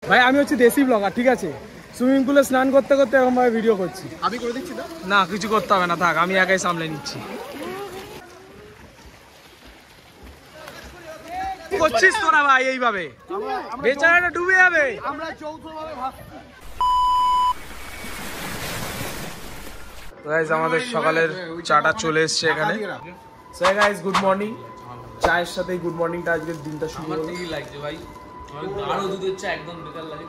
ভাই আমি হচ্ছে দেশি ব্লগার, ঠিক আছে? সুইমিং পুলে স্নান করতে করতে এরকম ভাবে ভিডিও করছি। আমি করে দিচ্ছি না? না কিছু করতে হবে না, থাক আমি একাই সামলে নিচ্ছি। করছিস তোরা ভাই এইভাবে, বেচারাটা ডুবে যাবে। আমরা যৌথভাবে ভাবছি। গাইস আমাদের সকালের চাটা চলে এসছে এখানে। সো গাইস গুড মর্নিং, চায়ের সাথে গুড মর্নিংটা আজকের দিনটা শুরু হলো। আমার ঠিকই লাগছে ভাই, আরো দুধের চা একদম বেকার লাগে।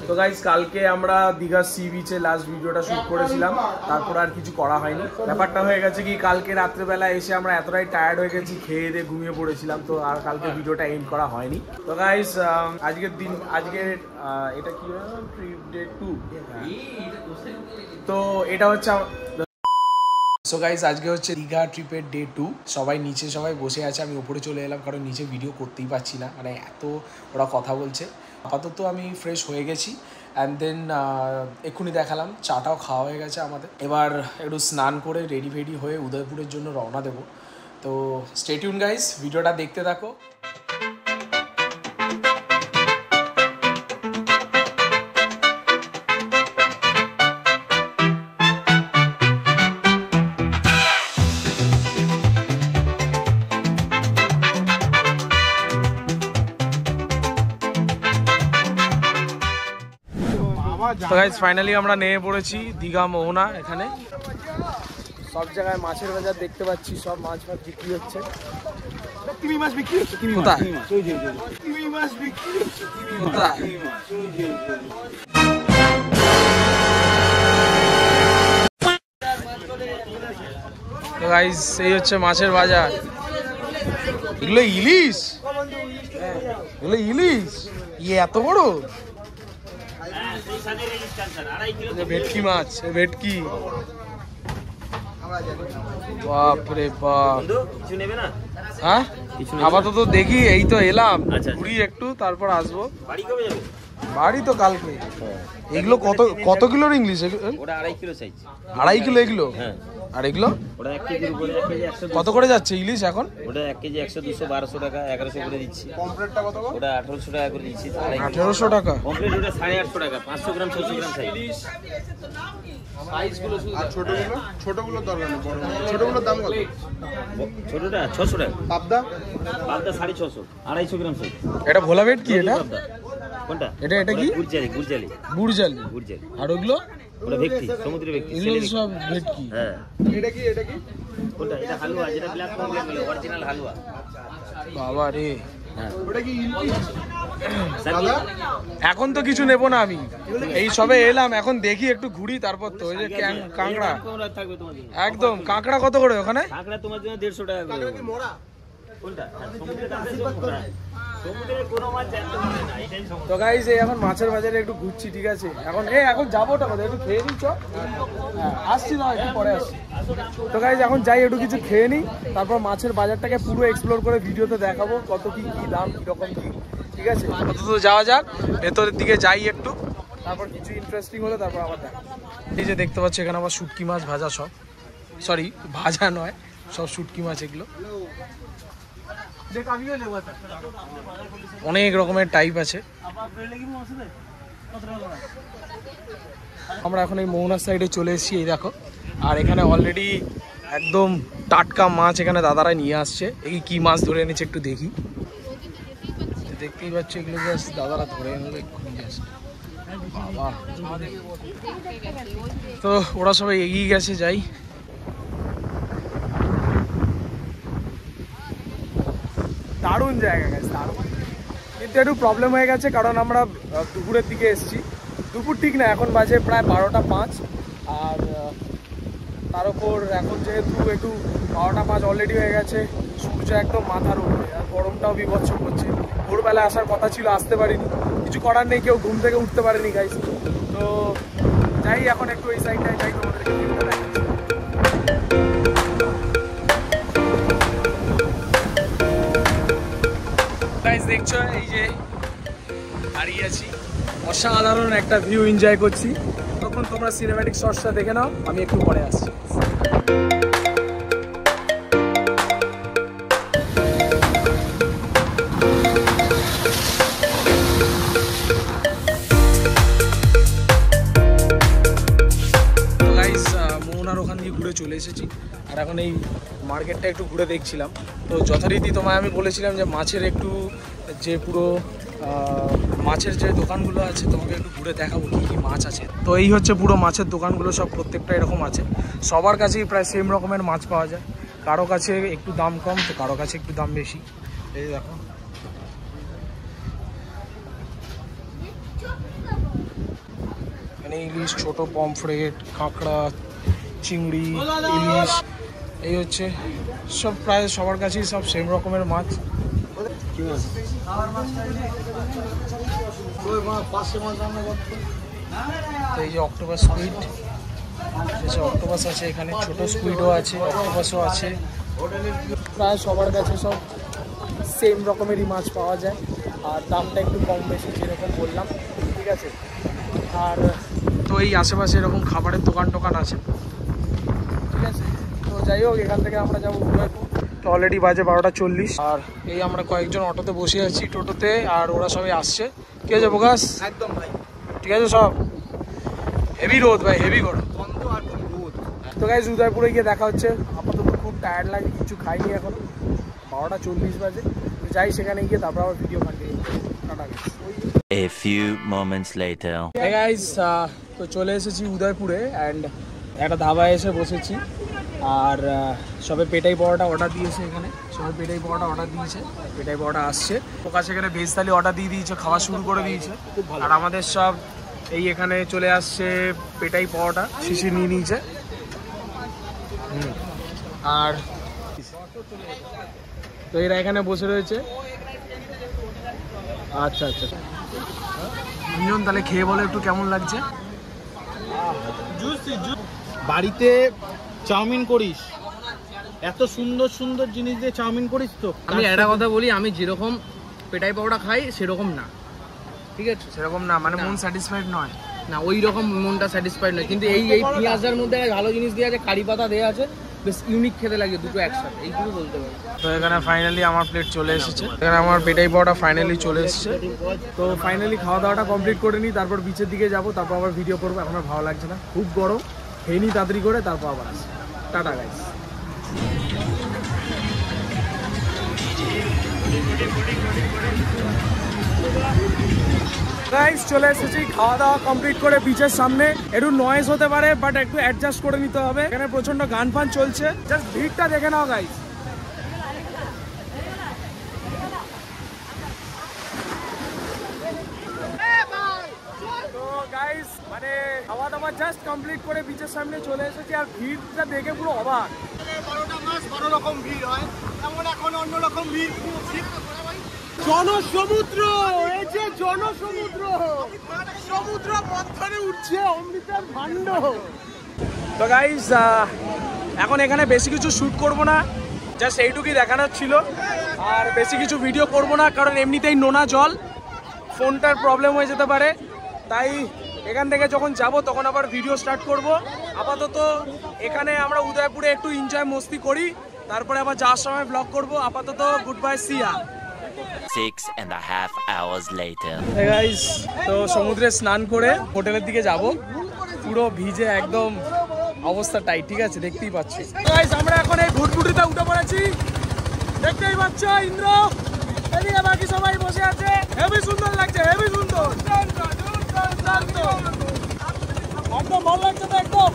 তো গাইস কালকে আমরা দীঘা সি বিচে লাস্ট ভিডিওটা শুট করেছিলাম, তারপর আর কিছু করা হয়নি। ব্যাপারটা হয়ে গেছে কি, কালকে রাত্রেবেলা এসে আমরা এতটাই টায়ার্ড হয়ে গেছি, খেয়ে দিয়ে ঘুমিয়ে পড়েছিলাম, তো আর কালকে ভিডিওটা এন্ড করা হয়নি। তো গাইস আজকের দিন, আজকের এটা কি ট্রিপ ডে 2, তো এটা হচ্ছে সো গাইস আজকে হচ্ছে দীঘা ট্রিপের ডে 2। সবাই নিচে সবাই বসে আছে, আমি উপরে চলে এলাম কারণ নিচে ভিডিও করতেই পারছি না, মানে এত ওরা কথা বলছে। আপাতত আমি ফ্রেশ হয়ে গেছি, অ্যান্ড দেন এক্ষুনি দেখালাম চাটাও খাওয়া হয়ে গেছে আমাদের। এবার একটু স্নান করে রেডি ফেডি হয়ে উদয়পুরের জন্য রওনা দেবো। তো স্টে টিউন গাইস, ভিডিওটা দেখতে থাকো। তো গাইস ফাইনালি আমরা নেমে পড়েছি দীঘা মোহনা। এখানে সব জায়গায় মাছের বাজার দেখতে পাচ্ছি, সব মাছ ফাছ বিক্রি হচ্ছে। তিমি মাছ বিক্রি হচ্ছে, তিমি মাছ, তিমি মাছ বিক্রি হচ্ছে, তো গাইস এই হচ্ছে মাছের বাজার। এগুলো ইলিশ, এগুলো ইলিশ, ইয়ে এত বড় ভেটকি মাছ, ভেটকি, বাপরে বাপ। হ্যাঁ আপাতত দেখি, এই তো এলাম, ঘুরি একটু তারপর আসবো। বাড়ি তো কালকে। এগুলো কত কত কিলোর ইংলিশ? ওটা 2.5 কিলো সাইজ। 2.5 কিলো এগুলো? হ্যাঁ। আর এগুলো ওটা 1 কেজির উপরে, 1 কেজি 100। কত করে যাচ্ছে ইলিশ এখন? ওটা 1 কেজি 100, 200, 1200 টাকা, 1100 করে দিচ্ছি। কমপ্লিটটা কত? ওটা 1800 টাকা করে দিচ্ছি। 1800 টাকা কমপ্লিট ওটা 850 টাকা, 500 গ্রাম 600 গ্রাম সাইজ। সাইজগুলো শুধু। আর ছোটগুলো? ছোটগুলোর দরকার নেই, বড় ছোটগুলোর দাম কত? ছোটটা 600 টাকা। পাবদা? পাবদা 650, 250 গ্রাম সাইজ। এটা ভোলা ভেটকি? এটা কোনটা? এটা কি? গুড়জালি, গুড়জালি, গুড়জালি। গুড়জালি। আর ওগুলো? ওটা ভেটকি, সমুদ্রের ভেটকি। এগুলো সব ভেটকি। হ্যাঁ। এটা কি? এটা কি? কোনটা? এটা হালুয়া, যেটা ব্ল্যাক কমপ্লেট বলে, অরিজিনাল হালুয়া। বাবা রে, হ্যাঁ। ওটা কি ইলকি? দাদা এখন তো কিছু নেবো না আমি, এই সবে এলাম, এখন দেখি একটু ঘুরি তারপর। তো ওই যে কাঁকড়া থাকবে তোমার জন্য একদম। কাঁকড়া কত করে ওখানে? কাঁকড়া তোমার জন্য 150 টাকা করে। মোড়া? কোনটা? সমুদ্রের কাছে সমুদ্রের কোনো মাছ জানতে পারে না, এটাই সমস্যা। তো গাইস এই এখন মাছের বাজারে একটু ঘুরছি, ঠিক আছে? এখন যাবো টা কোথায়, একটু খেয়ে নিই, চল। হ্যাঁ আসছি, না একটু পরে আসছি। তো গাইস এখন যাই, একটু কিছু খেয়ে নিই, তারপর মাছের বাজারটাকে পুরো এক্সপ্লোর করে ভিডিওতে দেখাবো কত কি কি দাম, কিরকম কি, ঠিক আছে? তো যাওয়া যাক, ভেতরের দিকে যাই একটু, তারপর কিছু ইন্টারেস্টিং হলে তারপর আবার দেখাবো। এই যে দেখতে পাচ্ছি এখানে আবার শুটকি মাছ ভাজা, সব সরি ভাজা নয়, সব শুটকি মাছ এগুলো। অনেক রকমের টাইপ আছে। আমরা এখন এই মোহনার সাইডে চলে এসেছি, এই দেখো। আর এখানে অলরেডি একদম টাটকা মাছ এখানে দাদারা নিয়ে আসছে। এই কি মাছ ধরে এনেছে একটু দেখি। দেখতেই পাচ্ছ এগুলো জাস্ট দাদারা ধরে এনেছে এক্ষুনি জাস্ট। বাবা, তো ওরা সবাই এগিয়ে গেছে, যাই। দারুণ জায়গা গেছে, দারুণ। কিন্তু একটু প্রবলেম হয়ে গেছে, কারণ আমরা দুপুরের দিকে এসেছি। দুপুর ঠিক না, এখন বাজে প্রায় 12টা 5। আর তার উপর এখন যেহেতু একটু 12টা 5 অলরেডি হয়ে গেছে, সূর্য একদম মাথার উপরে, আর গরমটাও বিভৎস করছে। ভোরবেলা আসার কথা ছিল, আসতে পারিনি, কিছু করার নেই, কেউ ঘুম থেকে উঠতে পারেনি গাইস। তো যাই এখন একটু এই সাইডটায় যাই, তোমাদেরকে ভিউটা দেখাচ্ছি। গাইস দেখছো এই যে দাঁড়িয়ে আছি, অসাধারণ একটা ভিউ এনজয় করছি। তখন তোমরা সিনেম্যাটিক শটসটা দেখে নাও, আমি একটু পরে আসছি। এখন এই মার্কেটটা একটু ঘুরে দেখছিলাম। তো যথারীতি তোমায় আমি বলেছিলাম যে মাছের একটু যে পুরো মাছের যে দোকানগুলো আছে তোমাকে একটু ঘুরে দেখাবো কী কী মাছ আছে। তো এই হচ্ছে পুরো মাছের দোকানগুলো, সব প্রত্যেকটা এরকম আছে। সবার কাছেই প্রায় সেম রকমের মাছ পাওয়া যায়, কারো কাছে একটু দাম কম তো কারো কাছে একটু দাম বেশি। এই দেখো এখানে ইলিশ, ছোট পমফ্রেট, কাঁকড়া, চিংড়ি, ইলিশ, এই হচ্ছে সব প্রায় সবার কাছেই সব সেম রকমের মাছ। তো এই যে অক্টোপাস স্কুইড, অক্টোপাস আছে এখানে, ছোট স্কুইডও আছে, অক্টোপাসও আছে। প্রায় সবার কাছে সব সেম রকমেরই মাছ পাওয়া যায়, আর দামটা একটু কম বেশি যেরকম বললাম, ঠিক আছে। আর তো এই আশেপাশে এরকম খাবারের দোকান টোকান আছে, ঠিক আছে। তো যাই হোক, এখান থেকে আমরা যাবো উদয়পুর। তো অলরেডি বাজে 12:40, আর এই আমরা কয়েকজন অটোতে বসে আছি, টোটোতে, আর ওরা সবাই আসছে। ঠিক আছে প্রকাশ? একদম ভাই, ঠিক আছে সব। হেভি রোদ ভাই, হেভি গরম। তো গাইস উদয়পুরে গিয়ে দেখা হচ্ছে। আপাতত খুব টায়ার্ড লাগে, কিছু খাইনি এখন, 12:40 বাজে। যাই সেখানে গিয়ে তারপর আবার ভিডিও কন্টিনিউ করি। Tata guys. A few moments later. Hey guys, তো চলে এসেছি উদয়পুরে অ্যান্ড একটা ধাবায় এসে বসেছি। আর সবে পেটাই পরোটা অর্ডার দিয়েছে, এখানে সবে পেটাই পরোটা অর্ডার দিয়েছে, পেটাই পরোটা আসছে। প্রকাশ এখানে ভেজ থালি অর্ডার দিয়ে দিয়েছে, খাওয়া শুরু করে দিয়েছে। আর আমাদের সব এই এখানে চলে আসছে পেটাই পরোটা, শিশির নিয়ে নিয়েছে। আর তো এরা এখানে বসে রয়েছে। আচ্ছা আচ্ছা, তিনজন তাহলে খেয়ে বলো একটু কেমন লাগছে। বাড়িতে চাউমিন করিস, এত সুন্দর সুন্দর জিনিস দিয়ে চাউমিন করিস তো। আমি একটা কথা বলি, আমি যেরকম পেটাই পাউডার খাই সেরকম না, ঠিক আছে? সেরকম না মানে মন স্যাটিসফাইড নয় না, ওই রকম মনটা স্যাটিসফাইড নয়। কিন্তু এই পেঁয়াজের মধ্যে ভালো জিনিস দেওয়া আছে, কারি পাতা দেওয়া আছে, বেশ ইউনিক খেতে লাগে দুটো একসাথে, এইটুকু বলতে পারি। তো এখানে ফাইনালি আমার প্লেট চলে এসেছে, এখানে আমার পেটাই পাওয়াটা ফাইনালি চলে এসেছে। তো ফাইনালি খাওয়া দাওয়াটা কমপ্লিট করে নিই, তারপর বিচের দিকে যাব, তারপর আবার ভিডিও করবো। এখন আর ভালো লাগছে না, খুব গরম, খেয়ে নিই তাড়াতাড়ি করে, তারপর আবার আসি। Tata guys. গাইস চলে এসেছি খাওয়া দাওয়া কমপ্লিট করে বিচের সামনে। একটু নয়েজ হতে পারে বাট একটু অ্যাডজাস্ট করে নিতে হবে, এখানে প্রচন্ড গান ফান চলছে। জাস্ট ভিড়টা দেখে নাও গাইস। তো গাইস মানে খাওয়া দাওয়া জাস্ট কমপ্লিট করে বিচের সামনে চলে এসেছি, আর ভিড়টা দেখে পুরো অবাক। 12টা মাস 12 রকম ভিড় হয়, এমন এখন অন্যরকম ভিড়। জনসমুদ্র, এই যে জনসমুদ্র, সমুদ্র মন্থনে উঠছে অমৃতের ভাণ্ড। তো গাইস এখন এখানে বেশি কিছু শ্যুট করব না, জাস্ট এইটুকুই দেখানোর ছিল। আর বেশি কিছু ভিডিও করব না, কারণ এমনিতেই নোনা জল, ফোনটার প্রবলেম হয়ে যেতে পারে। তাই এখান থেকে যখন যাব তখন আবার ভিডিও স্টার্ট করব। আপাতত এখানে আমরা উদয়পুরে একটু এনজয় মস্তি করি, তারপরে আবার যাওয়ার সময় ব্লগ করব। আপাতত গুড বাই, সি ইয়া। 6.5 hours later. Hey guys, তো সমুদ্রে স্নান করে হোটেলের দিকে যাব, পুরো ভিজে একদম অবস্থা টাইট, ঠিক আছে, দেখতেই পাচ্ছি। গাইস আমরা এখন এই ভুটভুটিতে উঠে পড়েছি, দেখতেই পাচ্ছ। ইন্দ্র এদিকে বাকি সবাই বসে আছে, হেভি সুন্দর লাগছে, হেভি সুন্দর, একদম ভালো লাগছে তো একদম।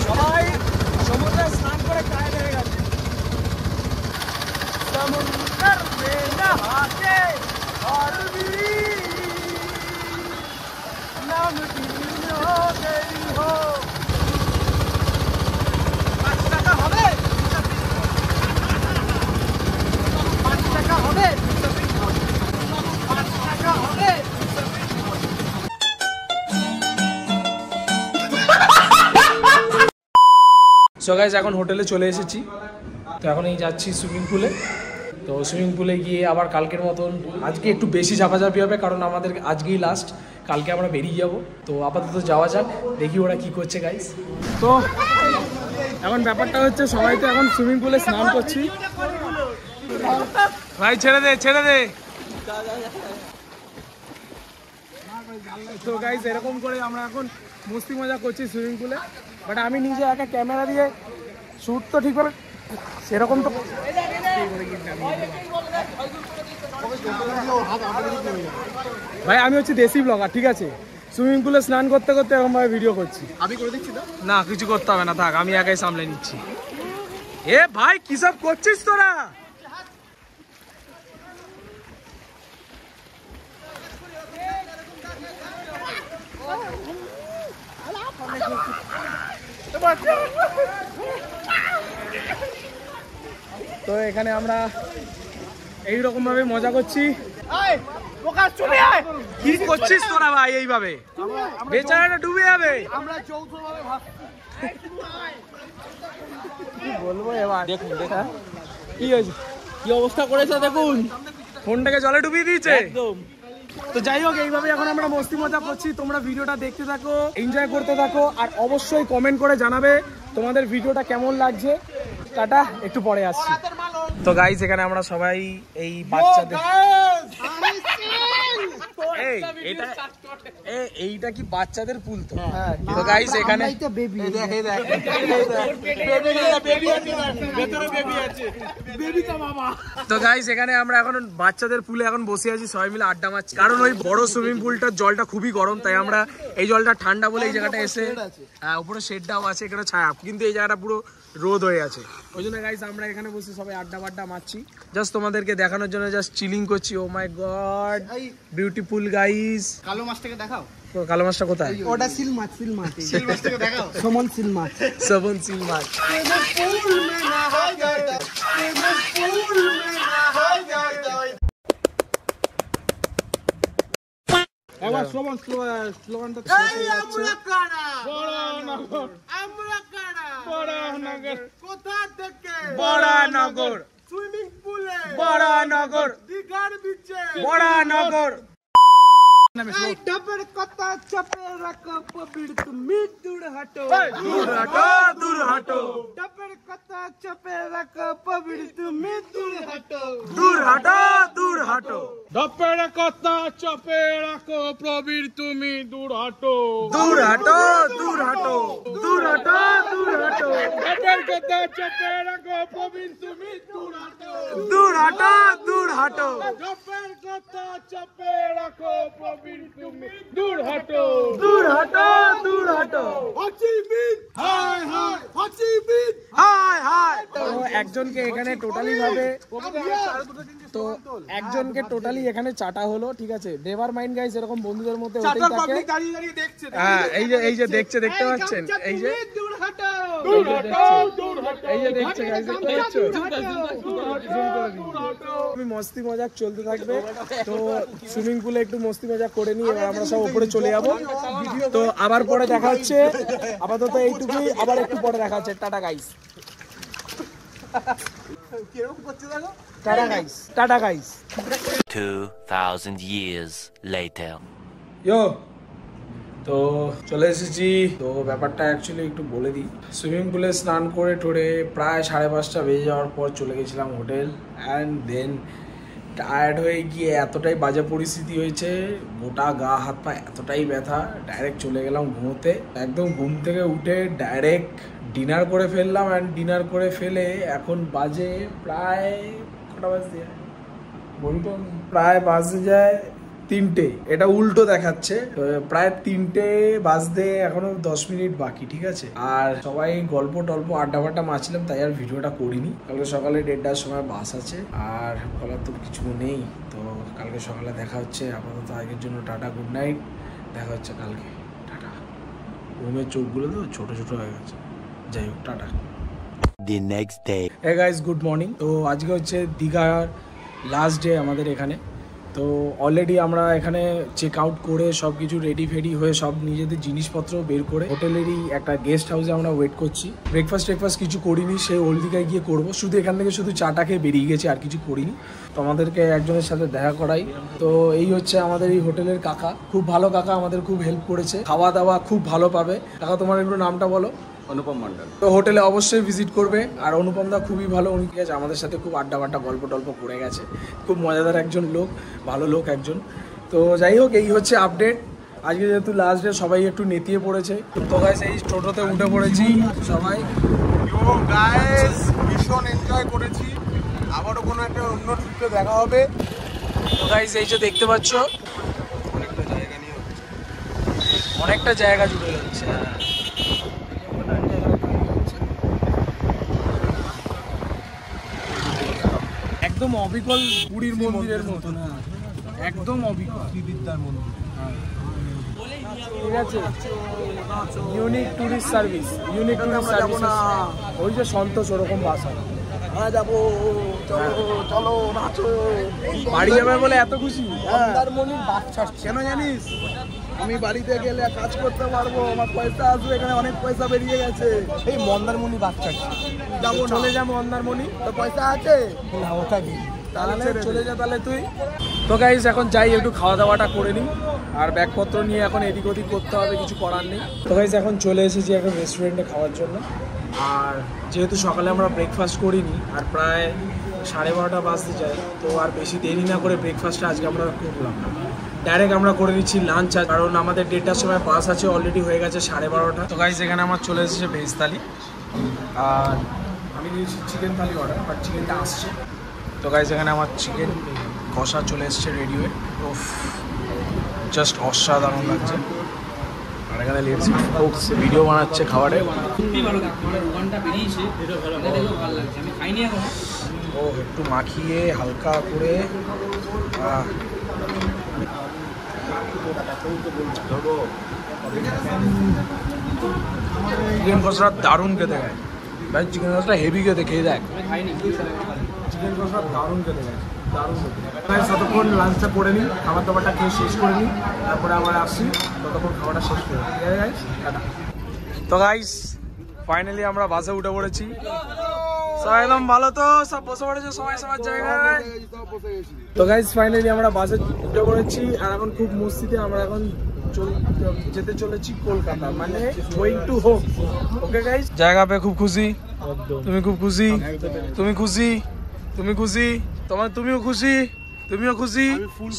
সবাই সমুদ্রে স্নান করে গায়ে বেড়ে গেছে। समुंदर में नहाते और भी नमकीन हो गई हो। 5 টাকা হবে, 5 টাকা হবে, 5 টাকা হবে। সো গাইস এখন হোটেলে চলে এসেছি, তো এখন এই যাচ্ছি সুইমিং পুলে। তো সুইমিং পুলে গিয়ে আবার কালকের মতন আজকে একটু বেশি ঝাপাঝাপি হবে, কারণ আমাদের আজকেই লাস্ট, কালকে আমরা বেরিয়ে যাব। তো আপাতত যাওয়া যাক, দেখি ওরা কি করছে গাইস। তো এখন ব্যাপারটা হচ্ছে সবাই তো এখন সুইমিং পুলে স্নান করছি। ভাই ছেড়ে দে, ছেড়ে দে। তো গাইস এরকম করে আমরা এখন মস্তি মজা করছি সুইমিং পুলে, বাট আমি নিজে একা ক্যামেরা দিয়ে শ্যুট তো ঠিকভাবে সেরকম তো ভাই আমি হচ্ছে দেশি ব্লগার, ঠিক আছে? সুইমিং পুলে স্নান করতে করতে এরকম ভাবে ভিডিও করছি। আমি করে দিচ্ছি না, না কিছু করতে হবে না, থাক আমি একাই সামলে নিচ্ছি। এ ভাই কি সব করছিস তোরা? তো এখানে আমরা এইরকম ভাবে মজা করছি। কি করছিস তোরা ভাই এইভাবে? বেচারাটা ডুবে যাবে। কি বলবো এবার, দেখুন দেখা কি হয়েছে, কি অবস্থা করেছে দেখুন, ফোনটাকে জলে ডুবিয়ে দিয়েছে একদম। তো যাই হোক, এইভাবে এখন আমরা মস্তি মজা করছি। তোমরা ভিডিওটা দেখতে থাকো, এনজয় করতে থাকো, আর অবশ্যই কমেন্ট করে জানাবে তোমাদের ভিডিওটা কেমন লাগছে। টাটা, একটু পরে আসছি। তো গাইস এখানে আমরা সবাই এই বাচ্চাদের এইটা কি বাচ্চাদের পুল? তো তো গাইস এখানে তো গাইস এখানে আমরা এখন বাচ্চাদের পুলে এখন বসে আছি, সবাই মিলে আড্ডা মারছি। কারণ ওই বড় সুইমিং পুলটার জলটা খুবই গরম, তাই আমরা এই জলটা ঠান্ডা বলে এই জায়গাটা এসে, উপরে শেডটাও আছে, এখানে ছায়া, কিন্তু এই জায়গাটা পুরো রোদ হয়ে আছে। ওই জন্য গাইস আমরা এখানে বসে সবাই আড্ডা বাড্ডা মারছি, জাস্ট তোমাদেরকে দেখানোর জন্য, জাস্ট চিলিং করছি। ও মাই গড, বিউটিফুল গাইস। কালো মাছটাকে দেখাও। কালো মাছটা কোথায়? ওটা সিল মাছ, সিল মাছ। সিল মাছটাকে দেখাও। সমন সিল মাছ, সমন সিল মাছ। এবার স্লোগানটা বড়ানগর সুইমিং পুলে, বড়ানগর দীঘার বিচে, বড়ানগর। ডাবের কথা চাপে রাখো পবিড় তুমি দূর হাটো, দূর হাটো, দূর হাটো, ডাবের কথা চাপে রাখো পবিড় তুমি দূর হাটো, দূর হাটো, দূর হাটো, ডাবের কথা চাপে রাখো প্রবীর তুমি দূর হাটো, দূর হাটো, দূর হাটো, দূর হাটো, দূর হাটো, ডাবের কথা চাপে রাখো প্রবীর তুমি দূর হাটো, দূর হাটো, দূর হাটো, ডাবের কথা চাপে রাখো প্রবীর তুমি দূর হাটো, দূর হাটো, দূর হাটো। হাঁচি বিদ হাই হাই, হাঁচি বিদ হাই হাই। তো একজনকে এখানে টোটালি ভাবে, তো একজনকে টোটালি এখানে চাটা হলো, ঠিক আছে? নেভার মাইন্ড গাইস, এরকম বন্ধুদের মধ্যে হতেই থাকে। দাঁড়িয়ে দাঁড়িয়ে দেখছে। হ্যাঁ, এই যে দেখছে, দেখতে পাচ্ছেন? এই যে দূর হাটো, এই যে দেখছে গাইস, দেখতে পাচ্ছ? তুমি মস্তি মজাক চলতে থাকবে। তো সুইমিং পুলে একটু মস্তি মজাক করে নিই, এবার আমরা সব উপরে চলে যাবো। তো আবার পরে দেখা হচ্ছে, আপাতত এইটুকুই, আবার একটু পরে দেখা হচ্ছে। Tata guys, tata guys, tata guys. 2000 years later. ইয়ো, তো চলে এসেছি। তো ব্যাপারটা অ্যাকচুয়ালি একটু বলে দিই। সুইমিং পুলে স্নান করে টোরে প্রায় 5:30 বেজে যাওয়ার পর চলে গেছিলাম হোটেল, অ্যান্ড দেন টায়ার্ড হয়ে গিয়ে এতটাই বাজে পরিস্থিতি হয়েছে, গোটা গা হাত পা এতটাই ব্যথা, ডাইরেক্ট চলে গেলাম ঘুমোতে। একদম ঘুম থেকে উঠে ডাইরেক্ট ডিনার করে ফেললাম, অ্যান্ড ডিনার করে ফেলে এখন বাজে প্রায় কটা বাজে, বলতো প্রায় বাজে যায় 3টে। এটা উল্টো দেখাচ্ছে, প্রায় 3টে বাজতে এখনো 10 মিনিট বাকি, ঠিক আছে? আর সবাই গল্প টল্প আড্ডা ফাড্ডা মারছিলাম, তাই আর ভিডিওটা করিনি। কালকে সকালে 1:30টার সময় বাস আছে, আর বলার তো কিছু নেই। তো কালকে সকালে দেখা হচ্ছে। আপাতত আগের জন্য টাটা, গুড নাইট, দেখা হচ্ছে কালকে। টাটা। ঘুমের চোখগুলো তো ছোট ছোট হয়ে গেছে, যাই হোক tata. The next day. Hey guys, good morning. তো আজকে হচ্ছে দীঘার লাস্ট ডে আমাদের এখানে। তো অলরেডি আমরা এখানে চেক আউট করে সব কিছু রেডি ফেডি হয়ে সব নিজেদের জিনিসপত্র বের করে হোটেলেরই একটা গেস্ট হাউসে আমরা ওয়েট করছি। ব্রেকফাস্ট কিছু করিনি, সেই ওল্ড দীঘায় গিয়ে করবো। শুধু এখান থেকে শুধু চাটা খেয়ে বেরিয়ে গেছি, আর কিছু করিনি। তো আমাদেরকে একজনের সাথে দেখা করাই। তো এই হচ্ছে আমাদের এই হোটেলের কাকা, খুব ভালো কাকা, আমাদের খুব হেল্প করেছে। খাওয়া দাওয়া খুব ভালো পাবে। কাকা তোমার একটু নামটা বলো। অনুপম মন্ডল। তো হোটেলে অবশ্যই ভিজিট করবে। আর অনুপম দা খুবই ভালো, উনি ঠিক আছে আমাদের সাথে খুব আড্ডা বাড্ডা গল্প টল্প করে গেছে। খুব মজাদার একজন লোক, ভালো লোক একজন। তো যাই হোক, এই হচ্ছে আপডেট। আজকে যেহেতু লাস্ট ডে সবাই একটু নেতিয়ে পড়েছে। তো গাইস এই টোটোতে উঠে পড়েছি সবাই। গাইস ভীষণ এনজয় করেছি, আবারও কোনো একটা অন্য ট্রিপে দেখা হবে। তো গাইস এই যে দেখতে পাচ্ছ অনেকটা জায়গা জুড়ে যাচ্ছে। একদম অবিকল পুরীর মন্দিরের মতো না, একদম অবিকল বিদ্যার মন্দির। ঠিক আছে, unique tourist service, unique tourist service. ওই যে সন্তোষ ওরকম বাস হয়। যাবো, চলো চলো নাচো। বাড়ি যাবে বলে এত খুশি। মন্দারমণির বাচ্চা কেন জানিস? আমি বাড়িতে গেলে কাজ করতে পারবো, আমার পয়সা আসবে, এখানে অনেক পয়সা বেরিয়ে গেছে। এই মন্দারমণি বাচ্চা যাবো, চলে যাবো মন্দারমণি। তো পয়সা আছে তাহলে চলে যা তাহলে তুই। তো গাইস এখন যাই একটু খাওয়া দাওয়াটা করে নিই, আর ব্যাগপত্র নিয়ে এখন এদিক ওদিক করতে হবে, কিছু করার নেই। তো গাইস এখন চলে এসেছি একটা রেস্টুরেন্টে খাওয়ার জন্য। আর যেহেতু সকালে আমরা ব্রেকফাস্ট করিনি আর প্রায় 12:30 বাজতে যায়, তো আর বেশি দেরি না করে ব্রেকফাস্টটা আজকে আমরা করলাম না, ডাইরেক্ট আমরা করে নিচ্ছি লাঞ্চ। কারণ আমাদের 1:30টার সময় বাস আছে, অলরেডি হয়ে গেছে 12:30। তো গাইস এখানে আমার চলে এসেছে ভেজ থালি, আর আমি দিয়েছি চিকেন থালি অর্ডার, বাট চিকেনটা আসছে। তো গাইস এখানে আমার চিকেন কষা চলে এসছে রেডি হয়ে। তো জাস্ট অসাধারণ লাগছে। আর এখানে ভিডিও বানাচ্ছে খাবারে। ও একটু মাখিয়ে হালকা করে চিকেন কষাটা দারুণ খেতে গায় ভাই, চিকেন কষাটা হেভি খেতে, খেয়ে দেখ। চিকেন কষা দারুণ খেতে গায়, দারুণ খেতে। ততক্ষণ লাঞ্চটা করে নিই, খাবার দাবারটা খেয়ে শেষ করে নিই, তারপরে আবার আসছি, ততক্ষণ খাবারটা শেষ করে নিই। ঠিক আছে গাইস, টাটা। তো গাইস ফাইনালি আমরা বাসে উঠে পড়েছি। সবাই একদম ভালো, তো সব বসে পড়েছে সবাই সবার জায়গায়। তো গাইস ফাইনালি আমরা বাসে উঠে পড়েছি, আর এখন খুব মস্তিতে আমরা এখন যেতে চলেছি কলকাতা, মানে going to home. Okay guys, জায়গা পেয়ে খুব খুশি, তুমি খুব খুশি, তুমি খুশি, তুমি খুশি, তুমিও খুশি, তুমিও খুশি,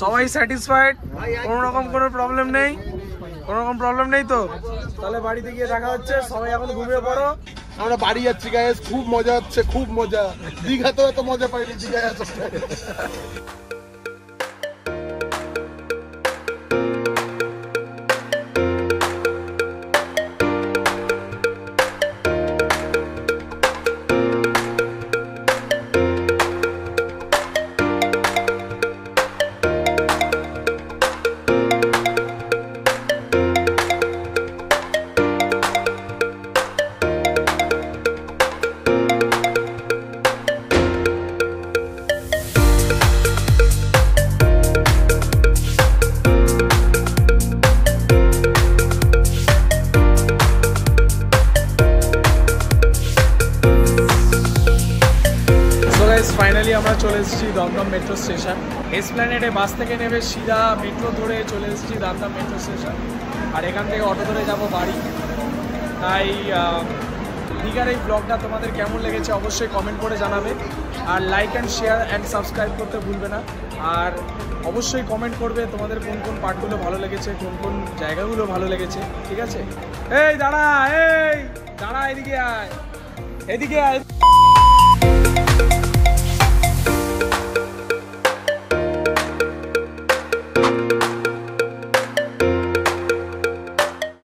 সবাই স্যাটিসফাইড, কোনো রকম কোনো প্রবলেম নেই, কোনো রকম প্রবলেম নেই। তো তাহলে বাড়িতে গিয়ে দেখা হচ্ছে, সবাই এখন ঘুমিয়ে পড়ো। আমরা বাড়ি যাচ্ছি গাইস, খুব মজা হচ্ছে, খুব মজা। দীঘাতেও এত মজা পাইনি, দীঘায় এত। ফাইনালি আমরা চলে এসেছি দমদম মেট্রো স্টেশন। এসপ্ল্যানেডে বাস থেকে নেমে সিধা মেট্রো ধরে চলে এসেছি দমদম মেট্রো স্টেশন, আর এখান থেকে অটো ধরে যাব বাড়ি। তাই দীঘার এই ব্লগটা তোমাদের কেমন লেগেছে অবশ্যই কমেন্ট করে জানাবে, আর like and share and subscribe করতে ভুলবে না। আর অবশ্যই কমেন্ট করবে তোমাদের কোন কোন পার্টগুলো ভালো লেগেছে, কোন কোন জায়গাগুলো ভালো লেগেছে। ঠিক আছে, এই দাঁড়া, এদিকে আয়, এদিকে আয়।